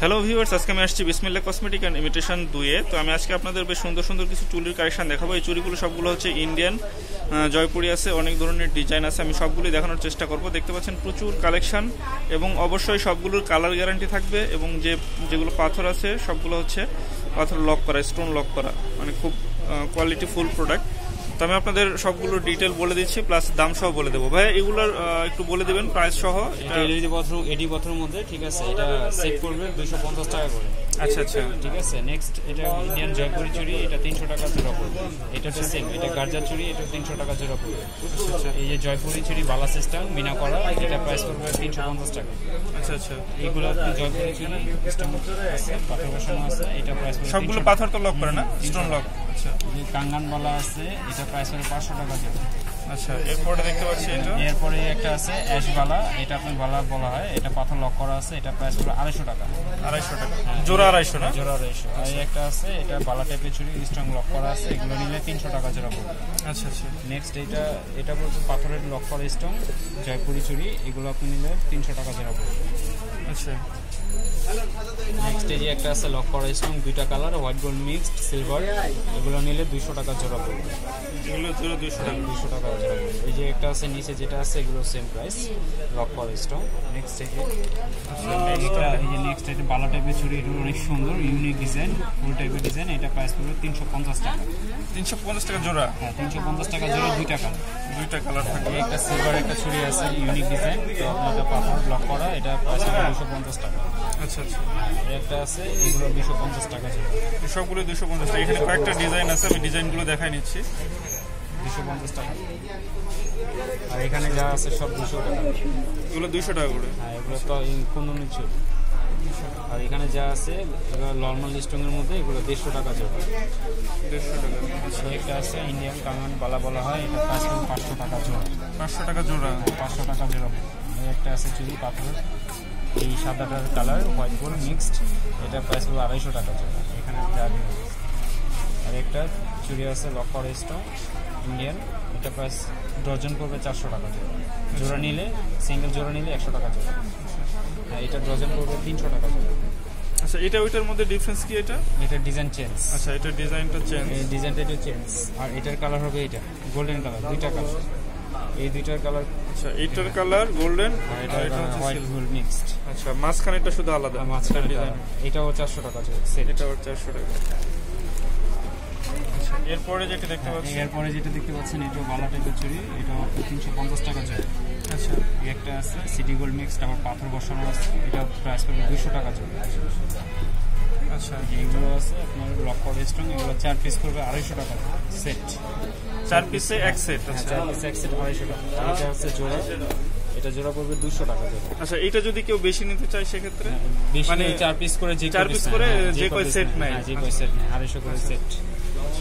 Hello viewers, আজকে আমি আসছি বিসমিল্লাহ কসমেটিক অ্যান্ড ইমিটেশন 2-এ। তো আমি আজকে আপনাদের বেশ সুন্দর সুন্দর কিছু চুরির কালেকশন দেখাবো। এই চুরিগুলো সবগুলো হচ্ছে ইন্ডিয়ান, জয়পুরি আছে, অনেক ধরনের ডিজাইন আছে। আমি সবগুলোই দেখানোর চেষ্টা করব। দেখতে পাচ্ছেন প্রচুর কালেকশন এবং অবশ্যই সবগুলোর কালার গ্যারান্টি থাকবে এবং যেগুলো পাথর আছে সবগুলো হচ্ছে পাথর লক করা, স্টোন লক করা, মানে খুব কোয়ালিটি ফুল প্রোডাক্ট। তো আমি আপনাদের সবগুলো ডিটেল বলে দিচ্ছি, প্লাস দাম সহ বলে দেবো। ভাই এগুলোর একটু বলে দেবেন প্রাইস সহ। এটা এডি পাথরের মধ্যে, ঠিক আছে, এটা সেট করবে 250 টাকা করে। আচ্ছা আচ্ছা, ঠিক আছে। নেক্সট এটা ইন্ডিয়ান জয়পুরি চুড়ি, এটা 300 টাকা জোড়া পড়বে। এটা তো সেম, এটা গার্জার চুড়ি, এটা 300 টাকা জোড়া পড়বে। এই যে জয়পুরি চুড়ি বালা সিস্টেম মিনা করা, এটা প্রাইস করবে 350 টাকা। আচ্ছা আচ্ছা, এইগুলো জয়পুরি চুড়ি সিস্টেম আছে, পাথর বসানো আছে, এটা প্রাইস করবে সবগুলো পাথর তো লক করে না, স্টোন লক। আচ্ছা, এই কাঙ্গান বালা আছে, এটা প্রাইস করবে 500 টাকা জোড়া। আচ্ছা, এরপরে দেখতে পাচ্ছি এটা। এরপরে একটা আছে অ্যাশ বালা, এটা আপনার বালা বলা হয়, এটা পাথর লক করা আছে, এটা প্রাইস করবে 250 টাকা। 250 টাকা জোড়া, 250 না? জোড়া 250। আর একটা আছে, এটা বালা টাইপের চুড়ি, স্ট্রং লক করা আছে, এগুলো নিলে 300 টাকা জোড়া পড়বে। আচ্ছা আচ্ছা, নেক্সট এটা বলতে পাথরের লক করা স্ট্রং জয়পুরি চুড়ি, এগুলো আপনি নিলে 300 টাকা জোড়া পড়বে। আচ্ছা, নেক্সট এই যে একটা আছে লক করা স্ট্রং, দুইটা colour, white gold mixed silver, এগুলো নিলে 200 টাকা জোড়া পড়বে। এগুলো জোড়া 200 টাকা। 200 টাকা জোড়া পড়বে। এই যে একটা আছে নিচে যেটা আছে, এগুলো সেম প্রাইস, লক করা স্ট্রং। নেক্সট এই যে নেক্সট এটা বালা টাইপের চুড়ি, এটা অনেক সুন্দর ইউনিক ডিজাইন, ফুল টাইপের ডিজাইন, এটা প্রাইস পড়বে 350 টাকা। 350 টাকা জোড়া? হ্যাঁ, 350 টাকা জোড়া, দুইটা কালার থাকবে। একটা সিলভার একটা চুড়ি আছে ইউনিক ডিজাইন, তো আপনাদের পাথর ব্লক করা, এটা প্রাইস হবে 250 টাকা। আচ্ছা আচ্ছা, একটা আছে, এগুলো 250 টাকা জোড়া। সবগুলো 250 টাকা। এখানে কয়েকটা ডিজাইন আছে, আমি ডিজাইনগুলো দেখাই নিচ্ছি। 250 টাকা। আর এখানে যা আছে সব 200 টাকা। এগুলো 200 টাকা করে? হ্যাঁ, এগুলো তো কুন্দনি চুড়ি। আর এখানে যা আছে এগুলো নর্মাল স্ট্রংয়ের মধ্যে, এগুলো 150 টাকা জোড়া। 150 টাকা। আচ্ছা, একটা আছে ইন্ডিয়ান কামান বালা বলা হয়, এটা প্রাইস হবে 500 টাকা জোড়া। 500 টাকা জোড়া? 500 টাকা জোড়া। একটা আছে চুড়ি পাথর, এই সাদাটার কালার হোয়াইট গোল্ড মিক্সড, এটা প্রাইস হবে 250 টাকা জোড়া। এখানে যা আর একটা চুড়ি আছে লক করা স্টোন ইন্ডিয়ান, এটা প্রাইস ডজন পড়বে 400 টাকা জোড়া। জোড়া নিলে, সিঙ্গেল জোড়া নিলে 100 টাকা জোড়া। হ্যাঁ, এটা ডজন পড়বে 300 টাকা জোড়া। আচ্ছা, এটা ওইটার মধ্যে ডিফারেন্স কি? এটা ডিজাইন চেঞ্জ। আচ্ছা, এটা ডিজাইনটা চেঞ্জ, এই ডিজাইনটা একটু চেঞ্জ। আর এটার কালার হবে এটা গোল্ডেন কালার, দুইটা কালার, এই দুইটার কালার। আচ্ছা, এইটার কালার গোল্ডেন আর এটা হোয়াইট গোল্ড মিক্সড। আচ্ছা, মাঝখানেটা শুধু আলাদা, মাঝখানে ডিজাইন। এটাও 400 টাকা জোড়া সেট। এটাও 400 টাকা। এরপরে যেটা দেখতে পাচ্ছেন, এটা বালা টাইপের চুড়ি, এটা 350 টাকা জোড়া। আচ্ছা, একটা আছে সিটি গোল্ড মিক্সড, আবার পাথর বসানো আছে, এটা প্রাইস পড়বে 200 টাকা জোড়া। আচ্ছা, এইগুলো আছে আপনার লক করা স্ট্রং, এগুলো 4 পিস করবে 250 টাকা সেট। 4 পিসে এক সেট? আচ্ছা, 4 পিসে এক সেট 250 টাকা। এটা আছে জোড়া, এটা জোড়া পড়বে 200 টাকা জোড়া। আচ্ছা, এটা যদি কেউ বেশি নিতে চায় সেক্ষেত্রে? মানে 4 পিস করে, যে 4 পিস করে যে কয় সেট নেয়? যে কয় সেট নেয় 250 করে সেট।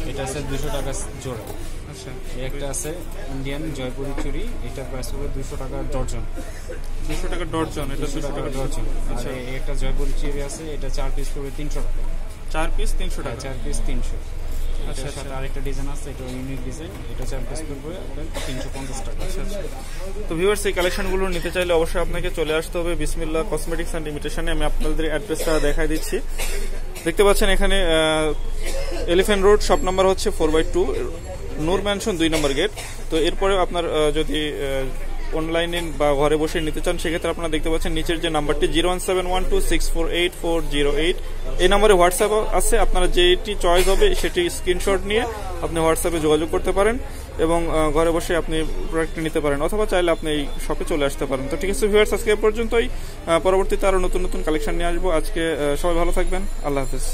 এটা আছে 200 টাকা জোড়া। আচ্ছা, একটা আছে ইন্ডিয়ান জয়পুরি চুড়ি, এটা প্রাইস হবে 200 টাকা ডজন। 200 টাকা ডজন? এটা 200 টাকা ডজন। আচ্ছা, একটা জয়পুরি চুড়ি আছে, এটা 4 পিস করবে 300 টাকা। 4 পিস 300 টাকা? 4 পিস 300। আচ্ছা, এটার সাথে আরেকটা ডিজাইন আছে, এটা ইউনিক ডিজাইন, এটা 4 পিস করবে 350 টাকা। আচ্ছা আচ্ছা। তো ভিউয়ার্স, এই কালেকশনগুলো নিতে চাইলে অবশ্যই আপনাকে চলে আসতে হবে বিসমিল্লাহ কসমেটিক্স অ্যান্ড ইমিটেশনে। আমি আপনাদের অ্যাড্রেসটা দেখাই দিচ্ছি। দেখতে পাচ্ছেন এখানে এলিফ্যান্ট রোড, শপ নাম্বার হচ্ছে 4/2, নূর ম্যানশন 2 নম্বর গেট। তো এরপরে আপনার যদি অনলাইনে বা ঘরে বসে নিতে চান সেক্ষেত্রে আপনারা দেখতে পাচ্ছেন নিচের যে নাম্বারটি 01712648408, এই নাম্বারে হোয়াটসঅ্যাপ আছে। আপনারা যেটি চয়েস হবে সেটি স্ক্রিনশট নিয়ে আপনি হোয়াটসঅ্যাপে যোগাযোগ করতে পারেন এবং ঘরে বসে আপনি প্রোডাক্টটি নিতে পারেন, অথবা চাইলে আপনি এই শপে চলে আসতে পারেন। তো ঠিক আছে ভিউয়ার্স, আজকে এ পর্যন্তই। পরবর্তীতে আরও নতুন নতুন কালেকশন নিয়ে আসবো। আজকে সবাই ভালো থাকবেন, আল্লাহ হাফেজ।